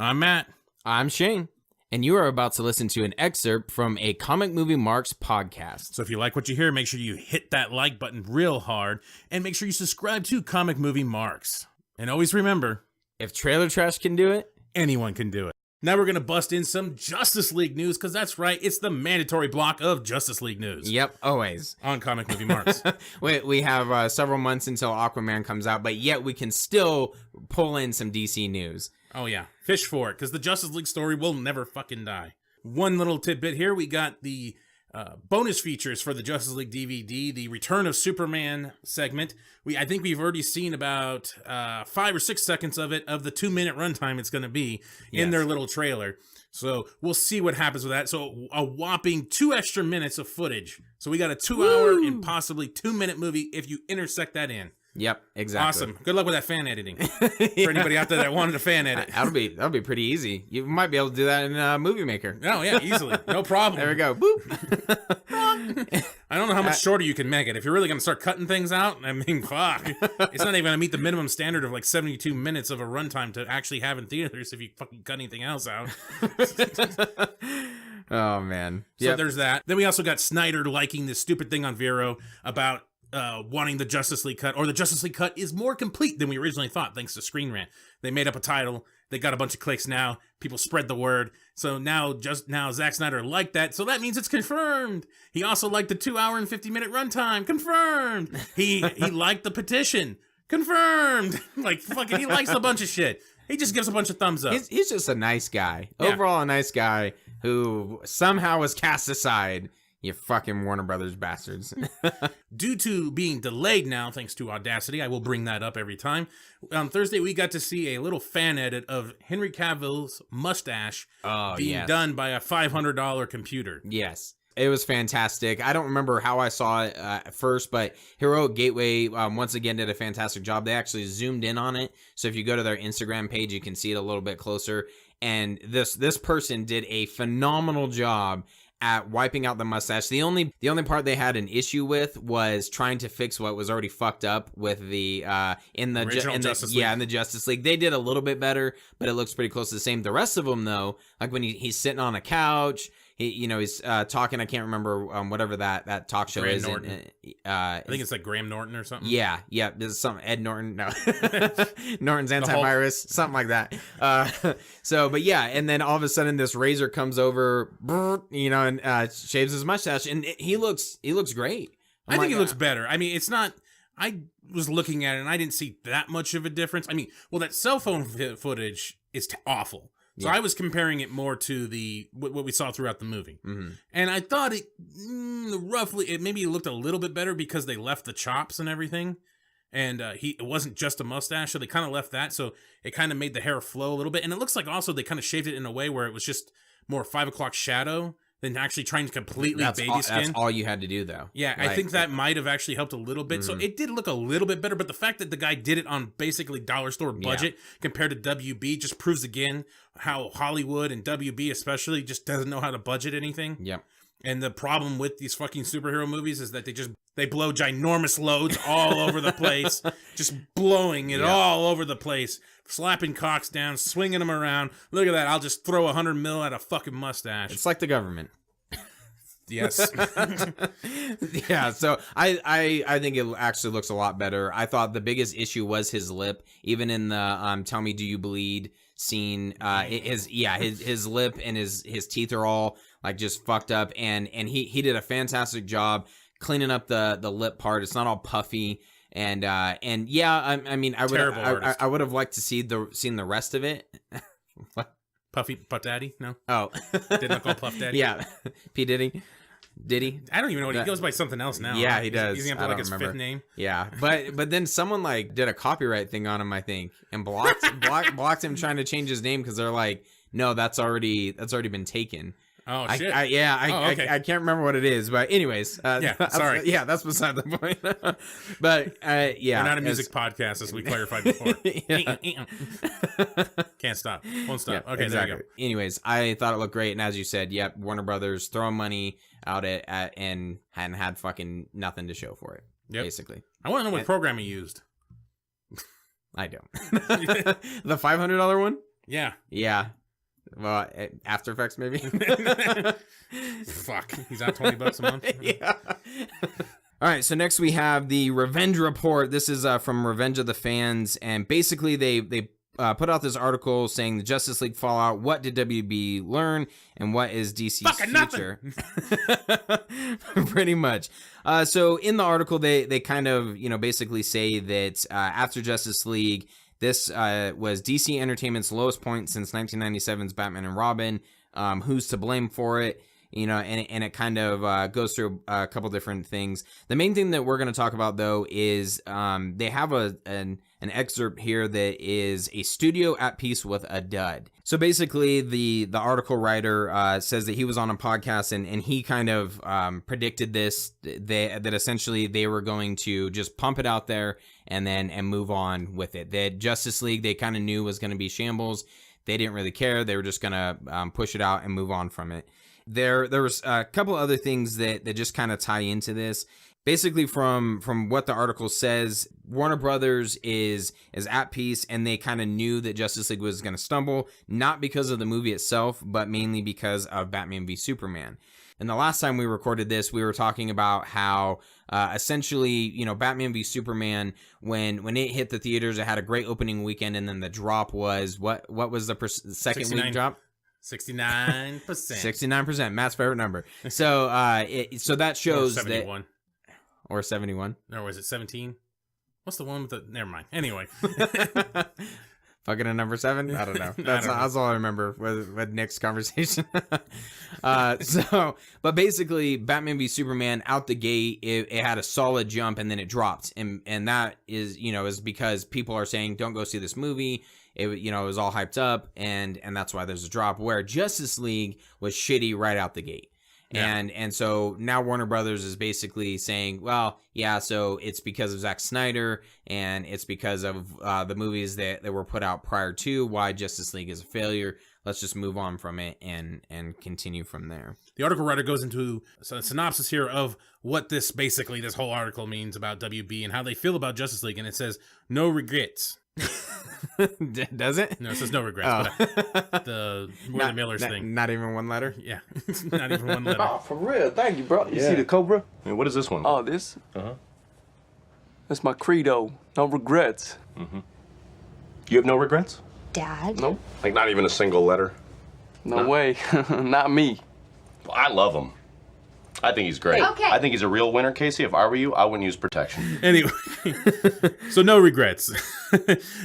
I'm Matt. I'm Shane, and you are about to listen to an excerpt from a Comic Movie Marks podcast. So if you like what you hear, make sure you hit that like button real hard, and make sure you subscribe to Comic Movie Marks. And always remember, if Trailer Trash can do it, anyone can do it. Now we're going to bust in some Justice League news, because that's right, it's the mandatory block of Justice League news. Yep, always. On Comic Movie Marks. we have several months until Aquaman comes out, but yet we can still pull in some DC news. Oh yeah, fish for it, because the Justice League story will never fucking die. One little tidbit here, we got the bonus features for the Justice League DVD, the Return of Superman segment. I think we've already seen about 5 or 6 seconds of it, of the 2-minute runtime it's going to be in their little trailer. So we'll see what happens with that. So a whopping 2 extra minutes of footage. So we got a 2-hour and possibly 2-minute movie if you intersect that in. Yep, exactly. Awesome. Good luck with that fan editing. For anybody out there that wanted to fan edit. That'll be pretty easy. You might be able to do that in Movie Maker. Oh, yeah, easily. No problem. There we go. Boop. I don't know how much shorter you can make it. If you're really going to start cutting things out, I mean, fuck. It's not even going to meet the minimum standard of like 72 minutes of a runtime to actually have in theaters if you fucking cut anything else out. Oh, man. So there's that. Then we also got Snyder liking this stupid thing on Vero about wanting the Justice League cut, or the Justice League cut is more complete than we originally thought, thanks to Screen Rant. They made up a title. They got a bunch of clicks now. People spread the word. So now Zack Snyder liked that. So that means it's confirmed. He also liked the 2-hour and 50-minute runtime. Confirmed. He liked the petition. Confirmed. Like, fucking, he likes a bunch of shit. He just gives a bunch of thumbs up. He's just a nice guy. Yeah. Overall, a nice guy who somehow was cast aside. You fucking Warner Brothers bastards. Due to being delayed now, thanks to Audacity, I will bring that up every time. On Thursday, we got to see a little fan edit of Henry Cavill's mustache being done by a $500 computer. Yes. It was fantastic. I don't remember how I saw it at first, but Heroic Gateway once again did a fantastic job. They actually zoomed in on it. So if you go to their Instagram page, you can see it a little bit closer. And this person did a phenomenal job at wiping out the mustache. The only part they had an issue with was trying to fix what was already fucked up with the in the Justice League. Yeah, in the Justice League. They did a little bit better, but it looks pretty close to the same. The rest of them though, like when he's sitting on a couch, he's talking. I can't remember whatever that talk show is. I think it's like Graham Norton or something. Yeah. There's some Ed Norton. No, Norton's Antivirus, something like that. But yeah, and then all of a sudden this razor comes over, and shaves his mustache, and he looks great. I think he looks better. I mean, it's not. I was looking at it and I didn't see that much of a difference. I mean, well, that cell phone footage is awful. So I was comparing it more to what we saw throughout the movie. Mm-hmm. And I thought it maybe looked a little bit better because they left the chops and everything. And it wasn't just a mustache, so they kind of left that. So it kind of made the hair flow a little bit. And it looks like also they kind of shaved it in a way where it was just more 5 o'clock shadow than actually trying to completely baby skin. That's all you had to do, though. Yeah, I think that might have actually helped a little bit. Mm-hmm. So it did look a little bit better, but the fact that the guy did it on basically dollar store budget compared to WB just proves again how Hollywood and WB especially just doesn't know how to budget anything. Yep. And the problem with these fucking superhero movies is that they blow ginormous loads all over the place, just blowing it all over the place, slapping cocks down, swinging them around. Look at that. I'll just throw 100 mil at a fucking mustache. It's like the government. Yes. Yeah, so I think it actually looks a lot better. I thought the biggest issue was his lip. Even in the Tell Me Do You Bleed scene, his lip and his teeth are all like just fucked up, and he did a fantastic job cleaning up the lip part. It's not all puffy, and yeah, I mean I would have liked to seen the rest of it. What? Puff Daddy? No. Oh. Didn't I call Puff Daddy? Yeah. P. Diddy? I don't even know what he goes by something else now. Yeah, he does. He's gonna put like his fifth name. Yeah, but then someone like did a copyright thing on him, I think, and blocked him trying to change his name because they're like, no, that's already been taken. Oh shit! Okay. I can't remember what it is, but anyways, sorry. Yeah, that's beside the point. But yeah, we're not a music podcast, as we clarified before. Can't stop, won't stop. Yeah, okay, exactly. There you go. Anyways, I thought it looked great, and as you said, yep, Warner Brothers throwing money out at and hadn't had fucking nothing to show for it. Yep. Basically, I want to know what program he used. I don't. The $500 one. Yeah. Well, After Effects maybe. Fuck, he's out $20 a month. Yeah. All right, so next we have the Revenge Report. This is from Revenge of the Fans, and basically they put out this article saying the Justice League fallout. What did WB learn, and what is DC's fucking future? Pretty much. So in the article, they kind of basically say that after Justice League, this was DC Entertainment's lowest point since 1997's Batman and Robin. Who's to blame for it? And it kind of goes through a couple different things. The main thing that we're going to talk about, though, is they have an excerpt here that is a studio at peace with a dud. So basically, the article writer says that he was on a podcast and he kind of predicted this, that essentially they were going to just pump it out there and move on with it. That Justice League, they kind of knew was going to be shambles. They didn't really care. They were just going to push it out and move on from it. There was a couple other things that just kind of tie into this. Basically, from what the article says, Warner Brothers is at peace, and they kind of knew that Justice League was going to stumble, not because of the movie itself, but mainly because of Batman v Superman. And the last time we recorded this, we were talking about how essentially, Batman v Superman, when it hit the theaters, it had a great opening weekend, and then the drop was what was the second 69. week drop? 69%. 69%, Matt's favorite number. So so that shows or 71. Or 71. Or was it 17? What's the one with the... Never mind. Anyway. Fucking a number 7? I don't know. That's all I remember with Nick's conversation. But basically, Batman v Superman, out the gate, it had a solid jump, and then it dropped. And that is, is because people are saying, don't go see this movie. It was all hyped up, and that's why there's a drop. Where Justice League was shitty right out the gate. Yeah. And so now Warner Brothers is basically saying, well, yeah, so it's because of Zack Snyder, and it's because of the movies that were put out prior to why Justice League is a failure. Let's just move on from it and continue from there. The article writer goes into a synopsis here of what this whole article means about WB and how they feel about Justice League, and it says, no regrets. Does it? No, it says no regrets. But the Miller's thing. Not even one letter? Yeah, not even one letter. Oh, for real. Thank you, bro. You see the Cobra? I mean, what is this one? Oh, this? Uh-huh. That's my credo. No regrets. Mm-hmm. You have no regrets? Dad? Nope. Like, not even a single letter? No way. Not me. Well, I love him. I think he's great. Okay. I think he's a real winner, Casey. If I were you, I wouldn't use protection. Anyway, so no regrets.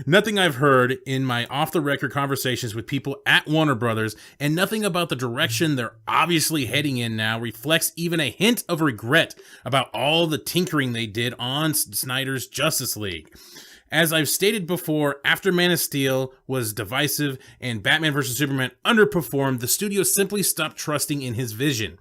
Nothing I've heard in my off-the-record conversations with people at Warner Brothers, and nothing about the direction they're obviously heading in now reflects even a hint of regret about all the tinkering they did on Snyder's Justice League. As I've stated before, after Man of Steel was divisive and Batman vs. Superman underperformed, the studio simply stopped trusting in his vision.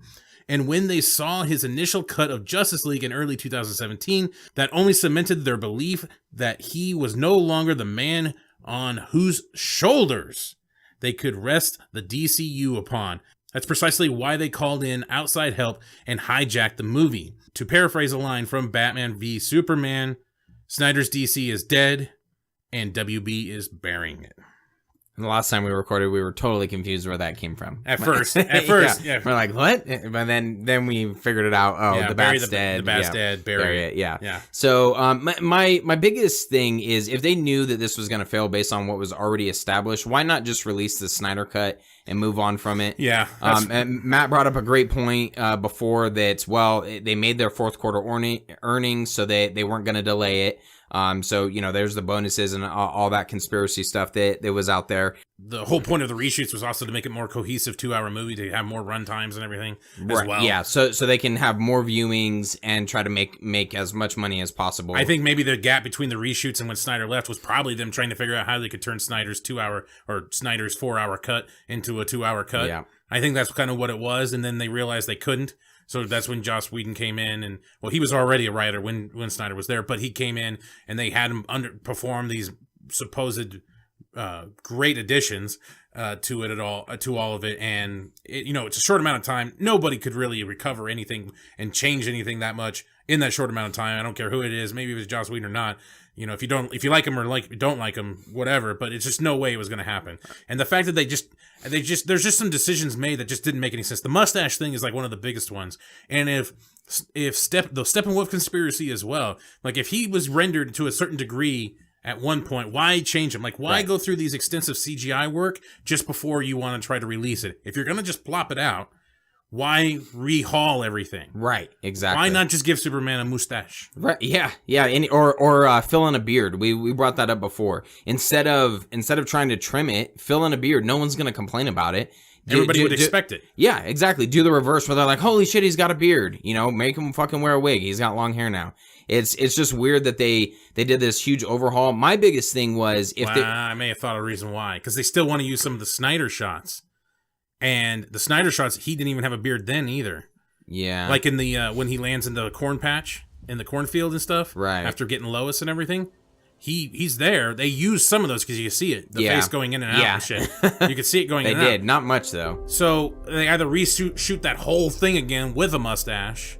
And when they saw his initial cut of Justice League in early 2017, that only cemented their belief that he was no longer the man on whose shoulders they could rest the DCU upon. That's precisely why they called in outside help and hijacked the movie. To paraphrase a line from Batman v Superman, Snyder's DC is dead, and WB is burying it. And the last time we recorded, we were totally confused where that came from. At first, yeah. We're like, what? But then we figured it out. Oh, the Bat's dead. The Bat's dead. Bury it. Yeah. So my biggest thing is, if they knew that this was going to fail based on what was already established, why not just release the Snyder Cut and move on from it? Yeah. And Matt brought up a great point before that, well, they made their fourth quarter earnings, so they weren't going to delay it. So, there's the bonuses and all that conspiracy stuff that was out there. The whole point of the reshoots was also to make it more cohesive 2-hour movie, to have more run times and everything as well. Yeah, so they can have more viewings and try to make as much money as possible. I think maybe the gap between the reshoots and when Snyder left was probably them trying to figure out how they could turn Snyder's 2-hour or Snyder's 4-hour cut into a 2-hour cut. Yeah. I think that's kind of what it was, and then they realized they couldn't. So that's when Joss Whedon came in, and he was already a writer when Snyder was there, but he came in and they had him underperform these supposed great additions to it at all, to all of it, and it's a short amount of time. Nobody could really recover anything and change anything that much in that short amount of time. I don't care who it is. Maybe it was Joss Whedon or not. If you like him or don't like him, whatever. But it's just no way it was going to happen. And the fact that there's just some decisions made that just didn't make any sense. The mustache thing is like one of the biggest ones. And if the Steppenwolf conspiracy as well, like if he was rendered to a certain degree at one point, why change him? Like, why go through these extensive CGI work just before you want to try to release it? If you're going to just plop it out, why rehaul everything? Right, exactly. Why not just give Superman a mustache? Right, yeah. Or fill in a beard. We brought that up before. Instead of trying to trim it, fill in a beard. No one's going to complain about it. Everybody would expect it. Yeah, exactly. Do the reverse where they're like, holy shit, he's got a beard. Make him fucking wear a wig. He's got long hair now. It's just weird that they did this huge overhaul. My biggest thing was I may have thought a reason why, because they still want to use some of the Snyder shots, and the Snyder shots he didn't even have a beard then either. Yeah, like in the when he lands in the corn patch in the cornfield and stuff. Right after getting Lois and everything, he's there. They used some of those because you can see it, the face going in and out and shit. You can see it going. in and They did out. not much though. So they either shoot that whole thing again with a mustache.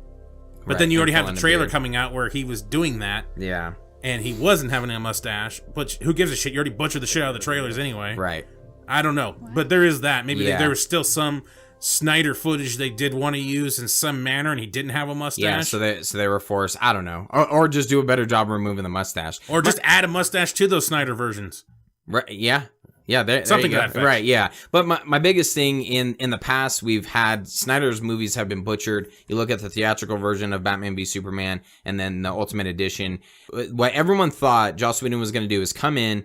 But then you already have the trailer coming out where he was doing that. Yeah. And he wasn't having a mustache. But who gives a shit? You already butchered the shit out of the trailers anyway. Right. I don't know. But there is that. Maybe there was still some Snyder footage they did want to use in some manner and he didn't have a mustache. Yeah, so they were forced. I don't know. Or just do a better job removing the mustache. Or just add a mustache to those Snyder versions. Right. Yeah. Yeah, something to that effect. Right, yeah. But my biggest thing in the past, we've had Snyder's movies have been butchered. You look at the theatrical version of Batman v Superman and then the Ultimate Edition. What everyone thought Joss Whedon was going to do is come in,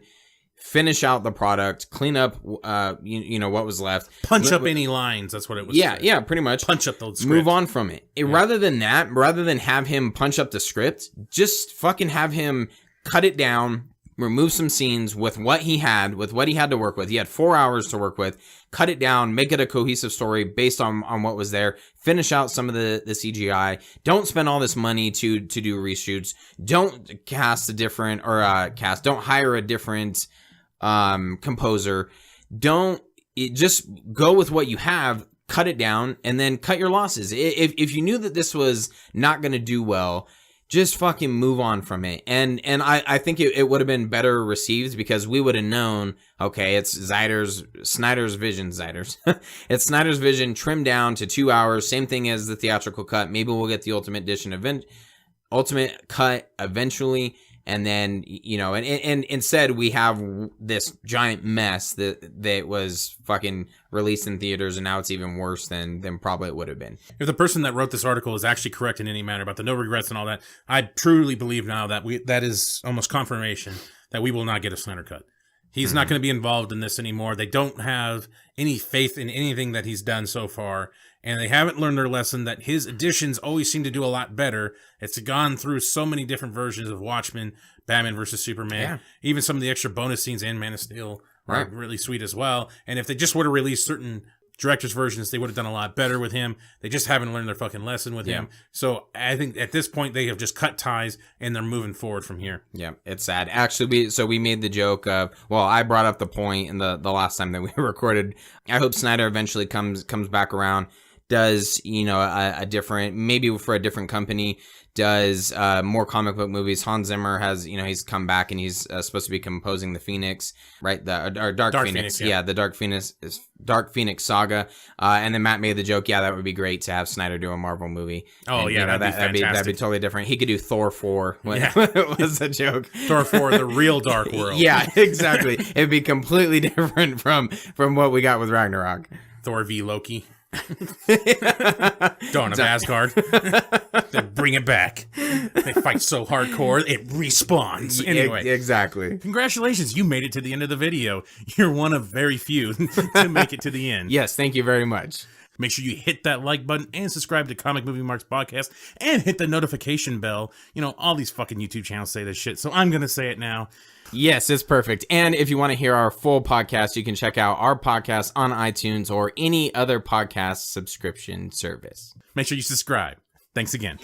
finish out the product, clean up what was left. Punch up any lines, that's what it was. Yeah, pretty much. Punch up those scripts. Move on from it. Rather than have him punch up the script, just fucking have him cut it down, remove some scenes with what he had to work with. He had 4 hours to work with. Cut it down, make it a cohesive story based on what was there. Finish out some of the CGI. Don't spend all this money to do reshoots. Don't cast a different don't hire a different composer. Just go with what you have, cut it down, and then cut your losses. If you knew that this was not going to do well, just fucking move on from it. And I think it would have been better received because we would have known, okay, it's Snyder's vision, it's Snyder's vision trimmed down to 2 hours, same thing as the theatrical cut. Maybe we'll get the Ultimate Edition Ultimate cut eventually. And then, and instead we have this giant mess that was fucking released in theaters, and now it's even worse than probably it would have been. If the person that wrote this article is actually correct in any manner about the no regrets and all that, I truly believe now that that is almost confirmation that we will not get a Snyder cut. He's not going to be involved in this anymore. They don't have any faith in anything that he's done so far. And they haven't learned their lesson that his editions always seem to do a lot better. It's gone through so many different versions of Watchmen, Batman versus Superman. Yeah. Even some of the extra bonus scenes in Man of Steel are really sweet as well. And if they just would have released certain director's versions, they would have done a lot better with him. They just haven't learned their fucking lesson with him. So I think at this point they have just cut ties and they're moving forward from here. Yeah, it's sad. Actually, we made the joke of, I brought up the point in the last time that we recorded. I hope Snyder eventually comes back around. Does, a different, maybe for a different company, does more comic book movies. Hans Zimmer has, he's come back and he's supposed to be composing the Phoenix, right? Dark Phoenix. Yeah, the Dark Phoenix saga. And then Matt made the joke, that would be great to have Snyder do a Marvel movie. Oh, and, that'd be that'd be totally different. He could do Thor 4. It was a joke. Thor 4, the real Dark World. Yeah, exactly. It'd be completely different from what we got with Ragnarok. Thor v Loki. Dawn of Asgard. They bring it back. They fight so hardcore it respawns. Anyway, exactly. Congratulations, you made it to the end of the video. You're one of very few to make it to the end. Yes, thank you very much. Make sure you hit that like button and subscribe to Comic Movie Marks Podcast and hit the notification bell. All these fucking YouTube channels say this shit, so I'm gonna say it now. Yes, it's perfect. And if you want to hear our full podcast, you can check out our podcast on iTunes or any other podcast subscription service. Make sure you subscribe. Thanks again.